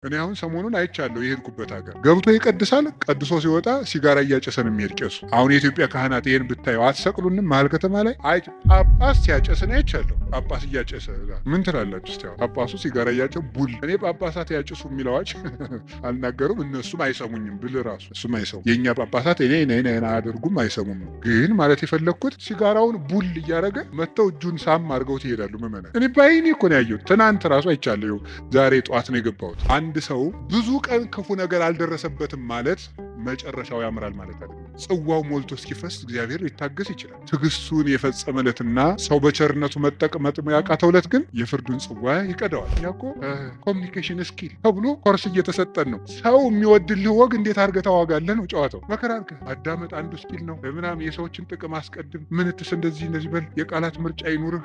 እኔ አሁን ሰሞኑን አይቻለሁ የሄድኩበት ሀገር ገብቶ ይቀድሳል። ቀድሶ ሲወጣ ሲጋራ እያጨሰን የሚሄድ ቄሱ። አሁን የኢትዮጵያ ካህናት ይሄን ብታየው አትሰቅሉንም? መሀል ከተማ ላይ ጳጳስ ሲያጨስ ነው አይቻለሁ። ጳጳስ እያጨሰ ምን ትላላችሁ? እስቲ ጳጳሱ ሲጋራ እያጨሰ ቡል። እኔ ጳጳሳት ያጭሱ የሚል አዋጅ አልናገሩም። እነሱም አይሰሙኝም ብል ራሱ እሱም አይሰሙ። የእኛ ጳጳሳት እኔ አያደርጉም አይሰሙም። ግን ማለት የፈለግኩት ሲጋራውን ቡል እያደረገ መጥተው እጁን ሳም አድርገው ትሄዳሉ። ምዕመናን እኔ ባይኔ እኮ ነው ያየሁት። ትናንት ራሱ አይቻለሁ። ዛሬ ጠዋት ነው የገባሁት። አንድ ሰው ብዙ ቀን ክፉ ነገር አልደረሰበትም ማለት መጨረሻው ያምራል ማለት አይደለም። ጽዋው ሞልቶ እስኪፈስ እግዚአብሔር ሊታገስ ይችላል። ትዕግስቱን የፈጸመለትና ሰው በቸርነቱ መጠቅመጥ ያቃተውለት ግን የፍርዱን ጽዋ ይቀደዋል። እኛ እኮ ኮሚኒኬሽን ስኪል ተብሎ ኮርስ እየተሰጠን ነው። ሰው የሚወድልህ ወግ እንዴት አድርገህ ታዋጋለህ ነው ጨዋታው። መከራ አድርገህ አዳመጥ አንዱ ስኪል ነው። ምናምን የሰዎችን ጥቅም አስቀድም፣ ምንትስ እንደዚህ በል፣ የቃላት ምርጫ ይኑርህ።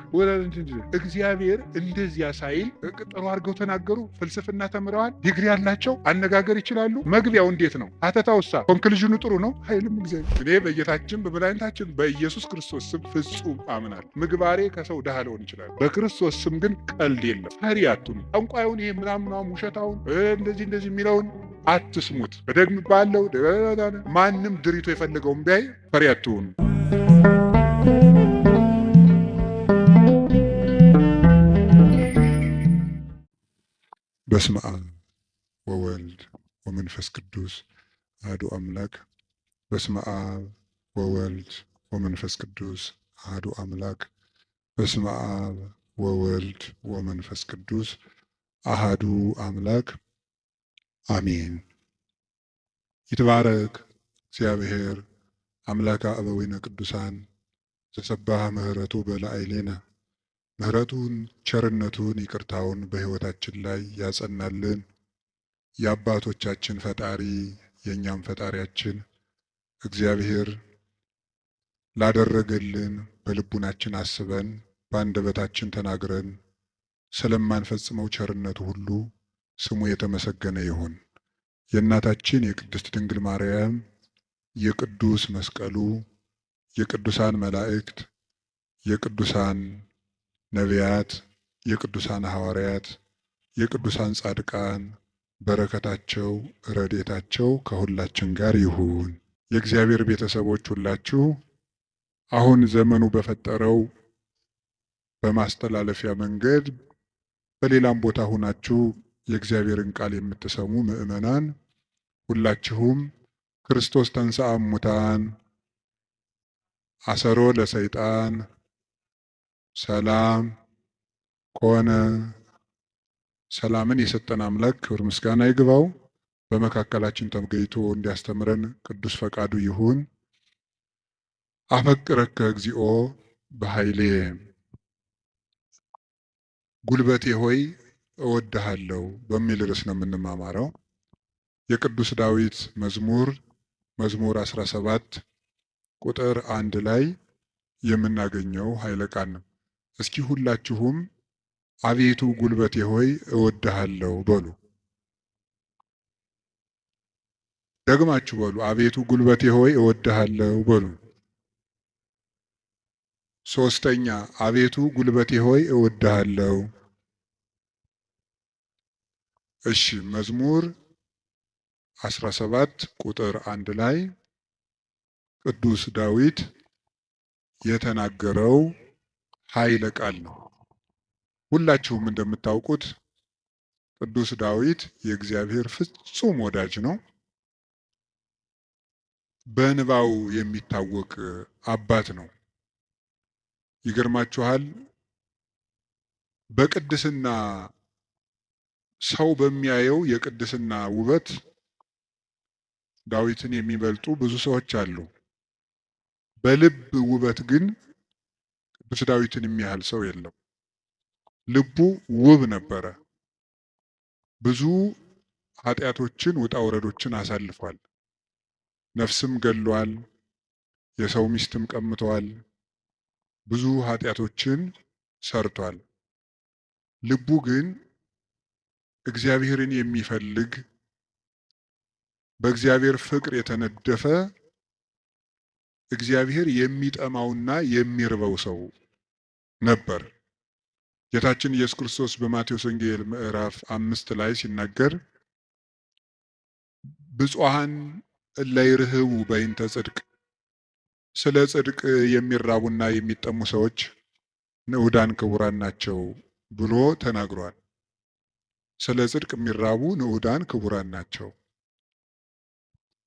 እግዚአብሔር እንደዚያ ሳይል ጥሩ አድርገው ተናገሩ። ፍልስፍና ተምረዋል፣ ዲግሪ ያላቸው አነጋገር ይችላሉ። መግቢያው እንዴት ነው? አተታውሳ ኮንክሉዥኑ ጥሩ ነው አይልም እግዚአብሔር። እኔ በጌታችን በመድኃኒታችን በኢየሱስ ክርስቶስ ስም ፍጹም አምናለሁ። ምግባሬ ከሰው ድሃ ሊሆን ይችላል። በክርስቶስ ስም ግን ቀልድ የለም። ፈሪ አትሁኑ። ጠንቋዩን ይሄ ምናምናም ውሸታውን እንደዚህ የሚለውን አትስሙት። በደግም ባለው ማንም ድሪቶ የፈለገውን ቢያይ ፈሪ አትሁኑ። በስመ አብ ወወልድ ወመንፈስ ቅዱስ አሐዱ አምላክ። በስመ አብ ወወልድ ወመንፈስ ቅዱስ አሐዱ አምላክ። በስመ አብ ወወልድ ወመንፈስ ቅዱስ አሐዱ አምላክ አሜን። ይትባረክ እግዚአብሔር አምላከ አበዊነ ቅዱሳን ዘሰባህ ምህረቱ በላዕሌነ። ምህረቱን ቸርነቱን ይቅርታውን በሕይወታችን ላይ ያጸናልን የአባቶቻችን ፈጣሪ የእኛም ፈጣሪያችን እግዚአብሔር ላደረገልን በልቡናችን አስበን በአንደበታችን ተናግረን ስለማንፈጽመው ቸርነቱ ሁሉ ስሙ የተመሰገነ ይሁን። የእናታችን የቅድስት ድንግል ማርያም የቅዱስ መስቀሉ የቅዱሳን መላእክት የቅዱሳን ነቢያት የቅዱሳን ሐዋርያት የቅዱሳን ጻድቃን በረከታቸው ረድኤታቸው ከሁላችን ጋር ይሁን። የእግዚአብሔር ቤተሰቦች ሁላችሁ አሁን ዘመኑ በፈጠረው በማስተላለፊያ መንገድ በሌላም ቦታ ሆናችሁ የእግዚአብሔርን ቃል የምትሰሙ ምእመናን ሁላችሁም ክርስቶስ ተንሥአ እሙታን አሰሮ ለሰይጣን ሰላም ኮነ። ሰላምን የሰጠን አምላክ ክብር ምስጋና ይግባው። በመካከላችን ተገኝቶ እንዲያስተምረን ቅዱስ ፈቃዱ ይሁን። አፈቅረከ እግዚኦ በኃይሌ፣ ጉልበቴ ሆይ እወድሃለሁ በሚል ርዕስ ነው የምንማማረው። የቅዱስ ዳዊት መዝሙር 17 ቁጥር 1 ላይ የምናገኘው ኃይለ ቃል ነው። እስኪ ሁላችሁም አቤቱ ጉልበቴ ሆይ እወድሃለሁ በሉ። ደግማችሁ በሉ። አቤቱ ጉልበቴ ሆይ እወድሃለሁ በሉ። ሶስተኛ አቤቱ ጉልበቴ ሆይ እወድሃለሁ። እሺ፣ መዝሙር 17 ቁጥር 1 ላይ ቅዱስ ዳዊት የተናገረው ኃይለ ቃል ነው። ሁላችሁም እንደምታውቁት ቅዱስ ዳዊት የእግዚአብሔር ፍጹም ወዳጅ ነው። በንባው የሚታወቅ አባት ነው። ይገርማችኋል፣ በቅድስና ሰው በሚያየው የቅድስና ውበት ዳዊትን የሚበልጡ ብዙ ሰዎች አሉ። በልብ ውበት ግን ቅዱስ ዳዊትን የሚያህል ሰው የለም። ልቡ ውብ ነበረ። ብዙ ኃጢአቶችን ውጣ ውረዶችን አሳልፏል። ነፍስም ገሏል። የሰው ሚስትም ቀምቷል። ብዙ ኃጢአቶችን ሰርቷል። ልቡ ግን እግዚአብሔርን የሚፈልግ በእግዚአብሔር ፍቅር የተነደፈ እግዚአብሔር የሚጠማውና የሚርበው ሰው ነበር። ጌታችን ኢየሱስ ክርስቶስ በማቴዎስ ወንጌል ምዕራፍ 5 ላይ ሲናገር ብፁዓን እለ ይርህቡ በይንተ ጽድቅ፣ ስለ ጽድቅ የሚራቡና የሚጠሙ ሰዎች ንዑዳን ክቡራን ናቸው ብሎ ተናግሯል። ስለ ጽድቅ የሚራቡ ንዑዳን ክቡራን ናቸው።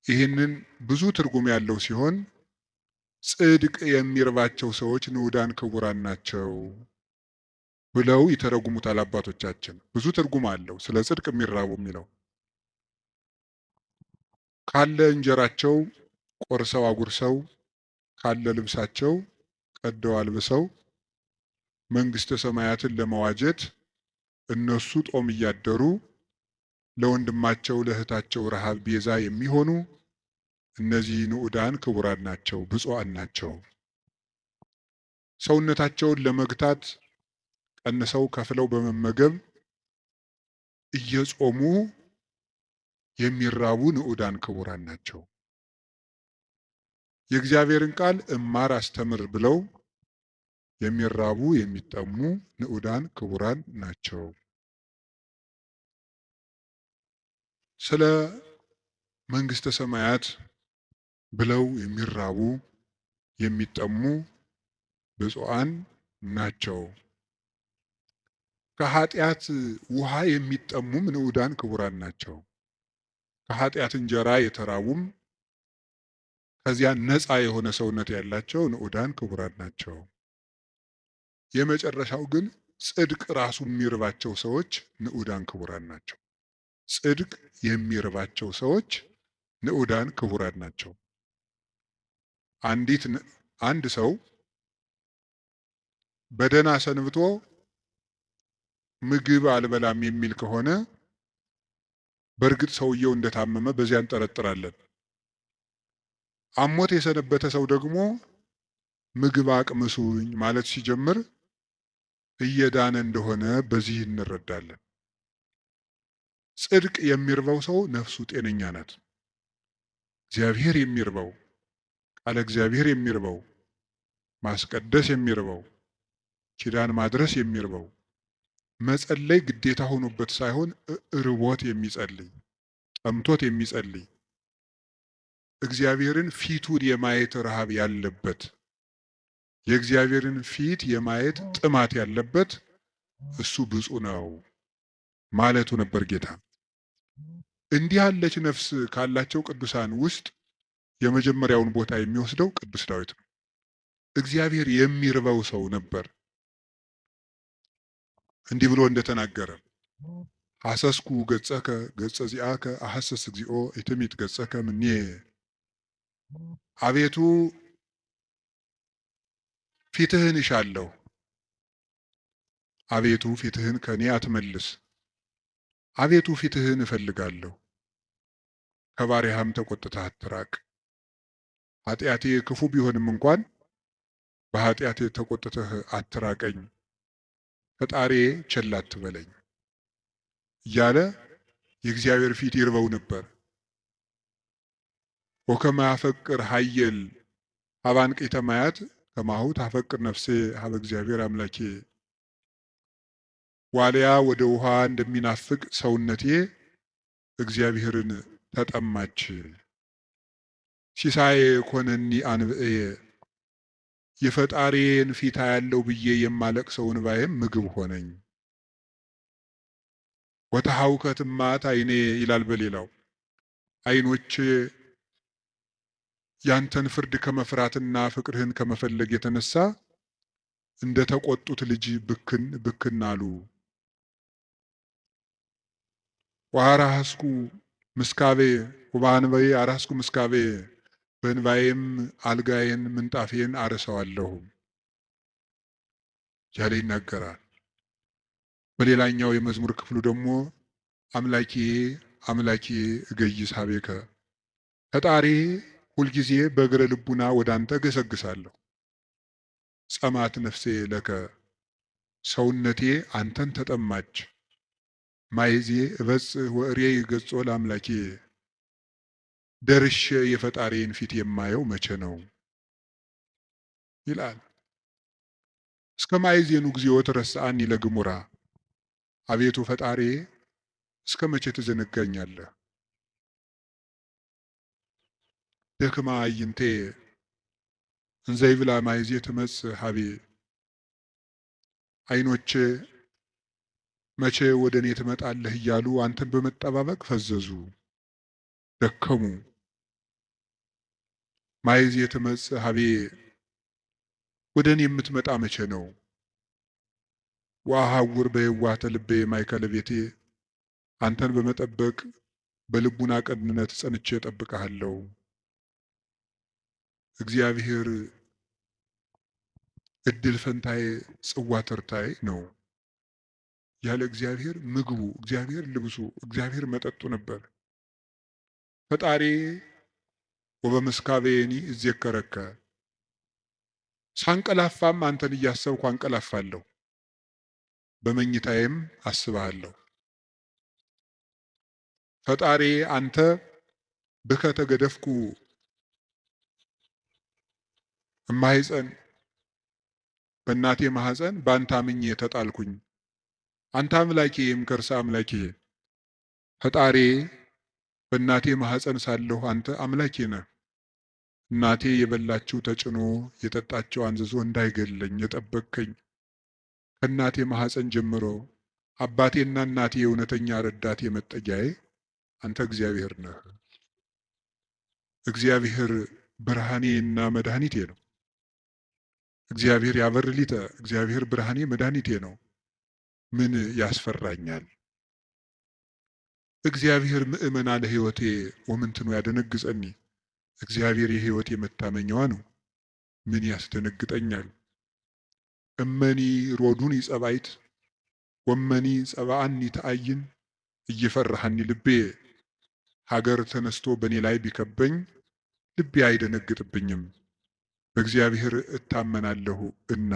ይህንን ብዙ ትርጉም ያለው ሲሆን ጽድቅ የሚርባቸው ሰዎች ንዑዳን ክቡራን ናቸው ብለው ይተረጉሙታል አባቶቻችን። ብዙ ትርጉም አለው ስለ ጽድቅ የሚራቡ የሚለው። ካለ እንጀራቸው ቆርሰው አጉርሰው፣ ካለ ልብሳቸው ቀደው አልብሰው መንግስተ ሰማያትን ለመዋጀት እነሱ ጦም እያደሩ ለወንድማቸው ለእህታቸው ረሃብ ቤዛ የሚሆኑ እነዚህ ንዑዳን ክቡራን ናቸው፣ ብፁዓን ናቸው። ሰውነታቸውን ለመግታት ቀንሰው ከፍለው በመመገብ እየጾሙ የሚራቡ ንዑዳን ክቡራን ናቸው። የእግዚአብሔርን ቃል እማር አስተምር ብለው የሚራቡ የሚጠሙ ንዑዳን ክቡራን ናቸው። ስለ መንግስተ ሰማያት ብለው የሚራቡ የሚጠሙ ብፁዓን ናቸው። ከኃጢአት ውሃ የሚጠሙም ንዑዳን ክቡራን ናቸው። ከኃጢአት እንጀራ የተራቡም ከዚያ ነፃ የሆነ ሰውነት ያላቸው ንዑዳን ክቡራን ናቸው። የመጨረሻው ግን ጽድቅ ራሱ የሚርባቸው ሰዎች ንዑዳን ክቡራን ናቸው። ጽድቅ የሚርባቸው ሰዎች ንዑዳን ክቡራን ናቸው። አንድ ሰው በደህና ሰንብቶ ምግብ አልበላም የሚል ከሆነ በእርግጥ ሰውየው እንደታመመ በዚያ እንጠረጥራለን። አሞት የሰነበተ ሰው ደግሞ ምግብ አቅምሱኝ ማለት ሲጀምር እየዳነ እንደሆነ በዚህ እንረዳለን። ጽድቅ የሚርበው ሰው ነፍሱ ጤነኛ ናት። እግዚአብሔር የሚርበው፣ ቃለ እግዚአብሔር የሚርበው፣ ማስቀደስ የሚርበው፣ ኪዳን ማድረስ የሚርበው፣ መጸለይ ግዴታ ሆኖበት ሳይሆን ርቦት የሚጸልይ፣ ጠምቶት የሚጸልይ፣ እግዚአብሔርን ፊቱን የማየት ረሃብ ያለበት፣ የእግዚአብሔርን ፊት የማየት ጥማት ያለበት እሱ ብፁዕ ነው ማለቱ ነበር ጌታ። እንዲህ ያለች ነፍስ ካላቸው ቅዱሳን ውስጥ የመጀመሪያውን ቦታ የሚወስደው ቅዱስ ዳዊት ነው። እግዚአብሔር የሚርበው ሰው ነበር። እንዲህ ብሎ እንደተናገረ ሐሰስኩ ገጸከ ገጸ ዚአከ አሐሰስ እግዚኦ ኢትሚት ገጸከ ምኔ። አቤቱ ፊትህን እሻለሁ፣ አቤቱ ፊትህን ከኔ አትመልስ። አቤቱ ፊትህን እፈልጋለሁ፣ ከባሪያህም ተቆጥተህ አትራቅ። ኃጢአቴ ክፉ ቢሆንም እንኳን በኃጢአቴ ተቆጥተህ አትራቀኝ፣ ፈጣሪ ቸል አትበለኝ እያለ የእግዚአብሔር ፊት ይርበው ነበር። ወከመ ያፈቅር ኃየል ሀበ አንቅዕተ ማያት ከማሁ ታፈቅር ነፍሴ ሀበ እግዚአብሔር አምላኬ። ዋልያ ወደ ውሃ እንደሚናፍቅ ሰውነቴ እግዚአብሔርን ተጠማች። ሲሳዬ ኮነኒ አንብዕየ፣ የፈጣሪን ፊት ያለው ብዬ የማለቅሰው እንባዬም ምግብ ሆነኝ። ወተሐውከት እማት ዓይኔ ይላል በሌላው፣ ዓይኖቼ ያንተን ፍርድ ከመፍራትና ፍቅርህን ከመፈለግ የተነሳ እንደ ተቆጡት ልጅ ብክን ብክን አሉ። ወአራስኩ ምስካቤ ወበአንባዬ አራስኩ ምስካቤ፣ በእንባዬም አልጋዬን ምንጣፌን አርሰዋለሁ ያለ ይናገራል። በሌላኛው የመዝሙር ክፍሉ ደግሞ አምላኬ አምላኬ እገይስ ሀቤከ፣ ፈጣሪ ሁልጊዜ በእግረ ልቡና ወደ አንተ ገሰግሳለሁ። ጸማት ነፍሴ ለከ፣ ሰውነቴ አንተን ተጠማች። ማይዜ እበጽሕ ወእሬይ ገጾ ለአምላኬ፣ ደርሼ የፈጣሪን ፊት የማየው መቼ ነው ይላል። እስከ ማይዜኑ እግዚኦ ትረሳኒ ለግሙራ፣ አቤቱ ፈጣሪ እስከ መቼ ትዘነጋኛለህ? ደክማ አይንቴ እንዘይብላ ማይዜ ትመጽእ ሀቤ። ዓይኖቼ መቼ ወደ እኔ ትመጣለህ እያሉ አንተን በመጠባበቅ ፈዘዙ፣ ደከሙ። ማይዜ ትመጽእ ሀቤ፣ ወደ እኔ የምትመጣ መቼ ነው? ወአሐውር በየዋህተ ልቤ ማእከለ ቤቴ፣ አንተን በመጠበቅ በልቡና ቅንነት ጸንቼ እጠብቅሃለሁ። እግዚአብሔር እድል ፈንታዬ ጽዋ ተርታዬ ነው። ያለ እግዚአብሔር ምግቡ፣ እግዚአብሔር ልብሱ፣ እግዚአብሔር መጠጡ ነበር። ፈጣሪ ወበምስካቤኒ እዜከረከ፣ ሳንቀላፋም አንተን እያሰብኩ አንቀላፋለሁ፣ በመኝታዬም አስብሃለሁ። ፈጣሪ አንተ ብከ ተገደፍኩ እማሕፀን፣ በእናቴ ማህፀን በአንተ አምኜ ተጣልኩኝ። አንተ አምላኬ የምከርሰ አምላኬ። ፈጣሪ በእናቴ ማህፀን ሳለሁ አንተ አምላኬ ነህ። እናቴ የበላችው ተጭኖ የጠጣችው አንዝዞ እንዳይገለኝ የጠበቅከኝ፣ ከእናቴ ማህፀን ጀምሮ አባቴና እናቴ የእውነተኛ ረዳቴ መጠጊያዬ አንተ እግዚአብሔር ነህ። እግዚአብሔር ብርሃኔና መድኃኒቴ ነው። እግዚአብሔር ያበርሊተ፣ እግዚአብሔር ብርሃኔ መድኃኒቴ ነው። ምን ያስፈራኛል? እግዚአብሔር ምእመና ለሕይወቴ ወምንትኑ ያደነግጸኒ፣ እግዚአብሔር የሕይወቴ መታመኛዋ ነው። ምን ያስደነግጠኛል? እመኒ ሮዱኒ ጸባይት ወመኒ ጸባአኒ ተአይን፣ እየፈራሃኒ ልቤ። ሀገር ተነስቶ በእኔ ላይ ቢከበኝ ልቤ አይደነግጥብኝም፣ በእግዚአብሔር እታመናለሁ እና።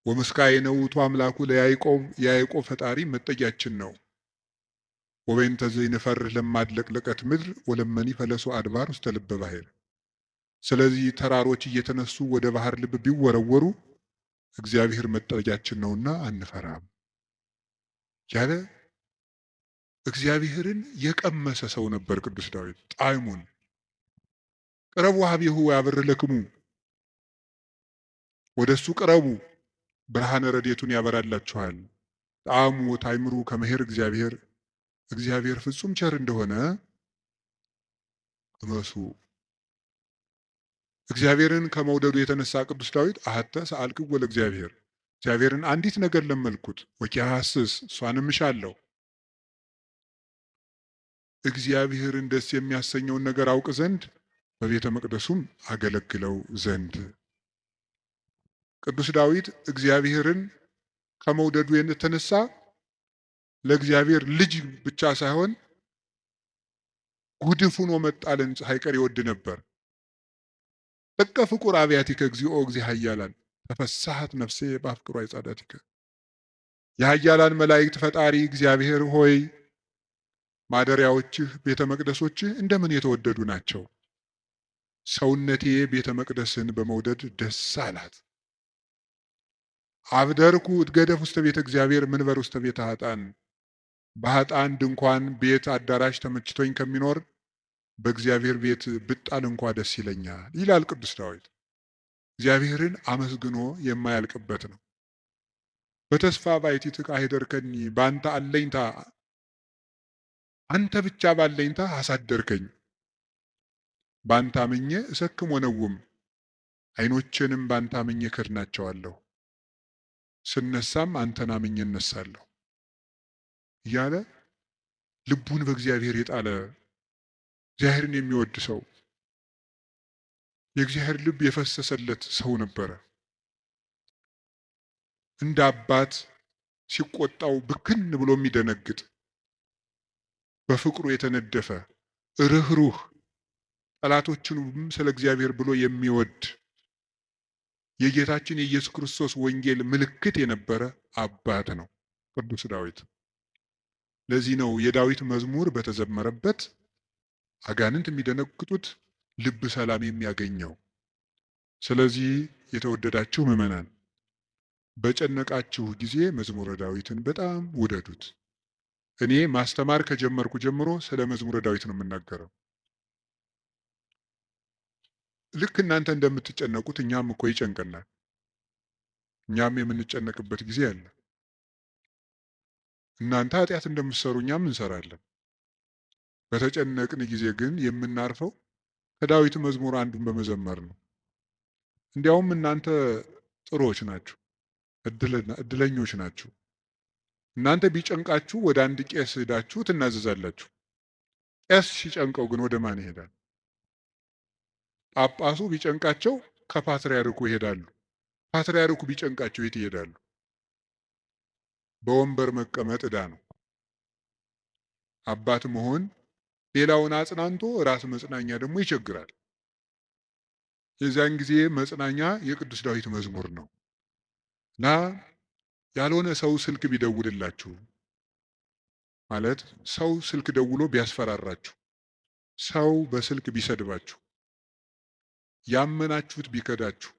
ወምስካየ ውእቱ አምላኩ ለያዕቆብ፣ የያዕቆብ ፈጣሪ መጠጊያችን ነው። ወበይንተ ዘይንፈርህ ለማድለቅለቀት ምድር ወለመኒ ፈለሱ አድባር ውስተ ልበ ባሕር። ስለዚህ ተራሮች እየተነሱ ወደ ባህር ልብ ቢወረወሩ እግዚአብሔር መጠጊያችን ነውና አንፈራም ያለ እግዚአብሔርን የቀመሰ ሰው ነበር ቅዱስ ዳዊት። ጣዕሙን ቅረቡ ሀቤሁ ያብር ለክሙ፣ ወደ እሱ ቅረቡ ብርሃነ ረድኤቱን ያበራላችኋል። ጣዕሙ ታይምሩ ከመሄር እግዚአብሔር፣ እግዚአብሔር ፍጹም ቸር እንደሆነ ቅመሱ። እግዚአብሔርን ከመውደዱ የተነሳ ቅዱስ ዳዊት አሐተ ሰአልክዎ ለእግዚአብሔር፣ እግዚአብሔርን አንዲት ነገር ለመልኩት፣ ወኪሐስስ እሷንም እሻለሁ። እግዚአብሔርን ደስ የሚያሰኘውን ነገር አውቅ ዘንድ በቤተ መቅደሱም አገለግለው ዘንድ። ቅዱስ ዳዊት እግዚአብሔርን ከመውደዱ የተነሳ ለእግዚአብሔር ልጅ ብቻ ሳይሆን ጉድፍ ሆኖ መጣልን ሳይቀር ይወድ ነበር። ጥቀ ፍቁር አብያቲከ እግዚኦ እግዚእ ኃያላን፣ ተፈሳሐት ነፍሴ በአፍቅሮ አይጻዳቲከ። የኃያላን መላእክት ፈጣሪ እግዚአብሔር ሆይ ማደሪያዎችህ ቤተ መቅደሶችህ እንደምን የተወደዱ ናቸው። ሰውነቴ ቤተ መቅደስን በመውደድ ደስ አላት። አብደርኩ እትገደፍ ውስተ ቤተ እግዚአብሔር ምንበር ውስተ ቤተ ኃጥአን፣ በኃጥአን ድንኳን ቤት አዳራሽ ተመችቶኝ ከሚኖር በእግዚአብሔር ቤት ብጣል እንኳ ደስ ይለኛል ይላል ቅዱስ ዳዊት። እግዚአብሔርን አመስግኖ የማያልቅበት ነው። በተስፋ ባሕቲትከ አኅደርከኒ፣ በአንተ አለኝታ አንተ ብቻ ባለኝታ አሳደርከኝ። በአንተ አምኜ እሰክም ወነውም፣ ዓይኖቼንም በአንተ አምኜ ከድናቸዋለሁ። ስነሳም አንተን አምኜ እነሳለሁ እያለ ልቡን በእግዚአብሔር የጣለ እግዚአብሔርን የሚወድ ሰው፣ የእግዚአብሔር ልብ የፈሰሰለት ሰው ነበረ። እንደ አባት ሲቆጣው ብክን ብሎ የሚደነግጥ፣ በፍቅሩ የተነደፈ ርኅሩህ፣ ጠላቶቹንም ስለ እግዚአብሔር ብሎ የሚወድ የጌታችን የኢየሱስ ክርስቶስ ወንጌል ምልክት የነበረ አባት ነው ቅዱስ ዳዊት። ለዚህ ነው የዳዊት መዝሙር በተዘመረበት አጋንንት የሚደነግጡት፣ ልብ ሰላም የሚያገኘው። ስለዚህ የተወደዳችሁ ምዕመናን በጨነቃችሁ ጊዜ መዝሙረ ዳዊትን በጣም ውደዱት። እኔ ማስተማር ከጀመርኩ ጀምሮ ስለ መዝሙረ ዳዊት ነው የምናገረው። ልክ እናንተ እንደምትጨነቁት እኛም እኮ ይጨንቀናል። እኛም የምንጨነቅበት ጊዜ አለ። እናንተ ኃጢአት እንደምትሰሩ እኛም እንሰራለን። በተጨነቅን ጊዜ ግን የምናርፈው ከዳዊት መዝሙር አንዱን በመዘመር ነው። እንዲያውም እናንተ ጥሩዎች ናችሁ፣ እድለኞች ናችሁ። እናንተ ቢጨንቃችሁ ወደ አንድ ቄስ ሄዳችሁ ትናዘዛላችሁ። ቄስ ሲጨንቀው ግን ወደ ማን ይሄዳል? ጳጳሱ ቢጨንቃቸው ከፓትርያርኩ ይሄዳሉ። ፓትርያርኩ ቢጨንቃቸው የት ይሄዳሉ? በወንበር መቀመጥ ዕዳ ነው። አባት መሆን ሌላውን አጽናንቶ ራስ መጽናኛ ደግሞ ይቸግራል። የዚያን ጊዜ መጽናኛ የቅዱስ ዳዊት መዝሙር ነው እና ያልሆነ ሰው ስልክ ቢደውልላችሁ ማለት ሰው ስልክ ደውሎ ቢያስፈራራችሁ፣ ሰው በስልክ ቢሰድባችሁ፣ ያመናችሁት ቢከዳችሁ፣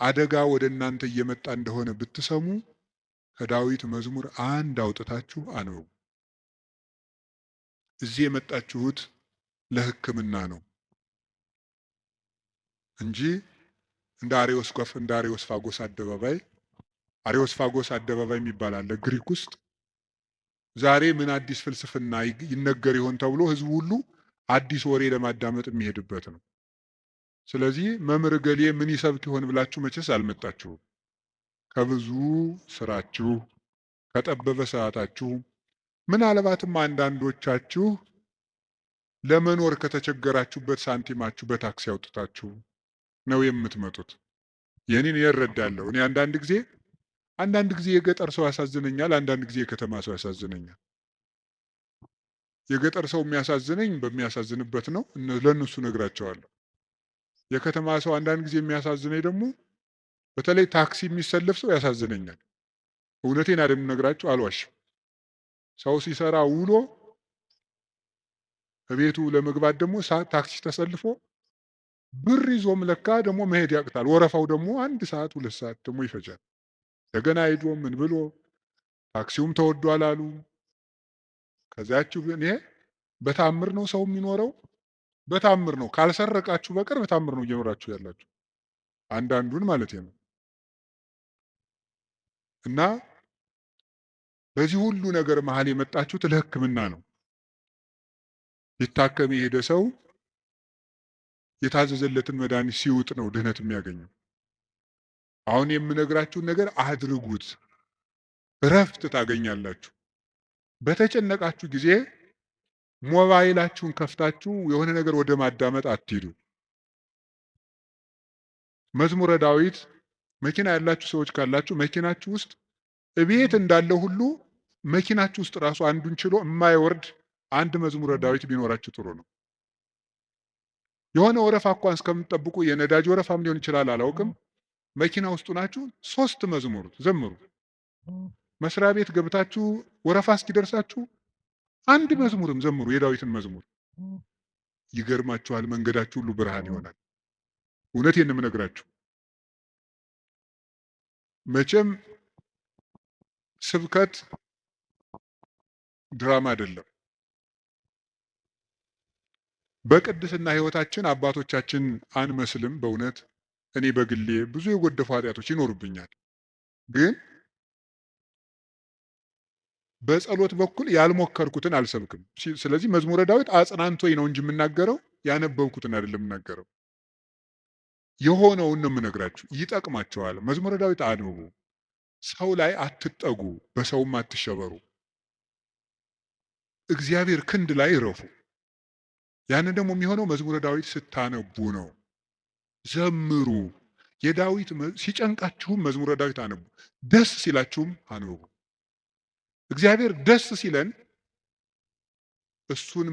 አደጋ ወደ እናንተ እየመጣ እንደሆነ ብትሰሙ ከዳዊት መዝሙር አንድ አውጥታችሁ አንብቡ። እዚህ የመጣችሁት ለሕክምና ነው እንጂ እንደ አሬዎስፋጎስ አደባባይ የሚባል አለ ግሪክ ውስጥ። ዛሬ ምን አዲስ ፍልስፍና ይነገር ይሆን ተብሎ ህዝቡ ሁሉ አዲስ ወሬ ለማዳመጥ የሚሄድበት ነው። ስለዚህ መምህር ገሌ ምን ይሰብክ ይሆን ብላችሁ መቼስ አልመጣችሁም። ከብዙ ስራችሁ ከጠበበ ሰዓታችሁ ምናልባትም አንዳንዶቻችሁ ለመኖር ከተቸገራችሁበት ሳንቲማችሁ በታክሲ አውጥታችሁ ነው የምትመጡት። የኔን እረዳለሁ። እኔ አንዳንድ ጊዜ የገጠር ሰው ያሳዝነኛል፣ አንዳንድ ጊዜ የከተማ ሰው ያሳዝነኛል። የገጠር ሰው የሚያሳዝነኝ በሚያሳዝንበት ነው፣ ለእነሱ ነግራቸዋለሁ። የከተማ ሰው አንዳንድ ጊዜ የሚያሳዝነኝ ደግሞ በተለይ ታክሲ የሚሰለፍ ሰው ያሳዝነኛል። እውነቴን አይደል ነግራችሁ፣ አልዋሽም። ሰው ሲሰራ ውሎ በቤቱ ለመግባት ደግሞ ታክሲ ተሰልፎ ብር ይዞም ለካ ደግሞ መሄድ ያቅታል። ወረፋው ደግሞ 1 ሰዓት 2 ሰዓት ደግሞ ይፈጃል። እንደገና ሄዶ ምን ብሎ ታክሲውም ተወዷል አሉ። ከዛችሁ ግን ይሄ በታምር ነው ሰው የሚኖረው፣ በታምር ነው። ካልሰረቃችሁ በቀር በታምር ነው እየኖራችሁ ያላችሁ፣ አንዳንዱን ማለት ነው። እና በዚህ ሁሉ ነገር መሀል የመጣችሁት ለሕክምና ነው። ሊታከም የሄደ ሰው የታዘዘለትን መድኃኒት ሲውጥ ነው ድህነት የሚያገኘው። አሁን የምነግራችሁን ነገር አድርጉት፣ እረፍት ታገኛላችሁ። በተጨነቃችሁ ጊዜ ሞባይላችሁን ከፍታችሁ የሆነ ነገር ወደ ማዳመጥ አትሂዱ። መዝሙረ ዳዊት መኪና ያላችሁ ሰዎች ካላችሁ መኪናችሁ ውስጥ እቤት እንዳለ ሁሉ መኪናችሁ ውስጥ ራሱ አንዱን ችሎ የማይወርድ አንድ መዝሙረ ዳዊት ቢኖራችሁ ጥሩ ነው። የሆነ ወረፋ እንኳን እስከምትጠብቁ የነዳጅ ወረፋም ሊሆን ይችላል አላውቅም። መኪና ውስጡ ናችሁ 3 መዝሙር ዘምሩ። መስሪያ ቤት ገብታችሁ ወረፋ እስኪደርሳችሁ አንድ መዝሙርም ዘምሩ፣ የዳዊትን መዝሙር። ይገርማችኋል፣ መንገዳችሁ ሁሉ ብርሃን ይሆናል። እውነቴን ነው የምነግራችሁ። መቼም ስብከት ድራማ አይደለም። በቅድስና ህይወታችን አባቶቻችን አንመስልም። በእውነት እኔ በግሌ ብዙ የጎደፉ ኃጢአቶች ይኖሩብኛል። ግን በጸሎት በኩል ያልሞከርኩትን አልሰብክም። ስለዚህ መዝሙረ ዳዊት አጽናንቶኝ ነው እንጂ የምናገረው ያነበብኩትን አይደለም የምናገረው። የሆነውን ነው የምነግራችሁ። ይጠቅማቸዋል። መዝሙረ ዳዊት አንብቡ። ሰው ላይ አትጠጉ፣ በሰውም አትሸበሩ። እግዚአብሔር ክንድ ላይ እረፉ። ያንን ደግሞ የሚሆነው መዝሙረ ዳዊት ስታነቡ ነው። ዘምሩ። የዳዊት ሲጨንቃችሁም መዝሙረ ዳዊት አንቡ፣ ደስ ሲላችሁም አንብቡ። እግዚአብሔር ደስ ሲለን እሱን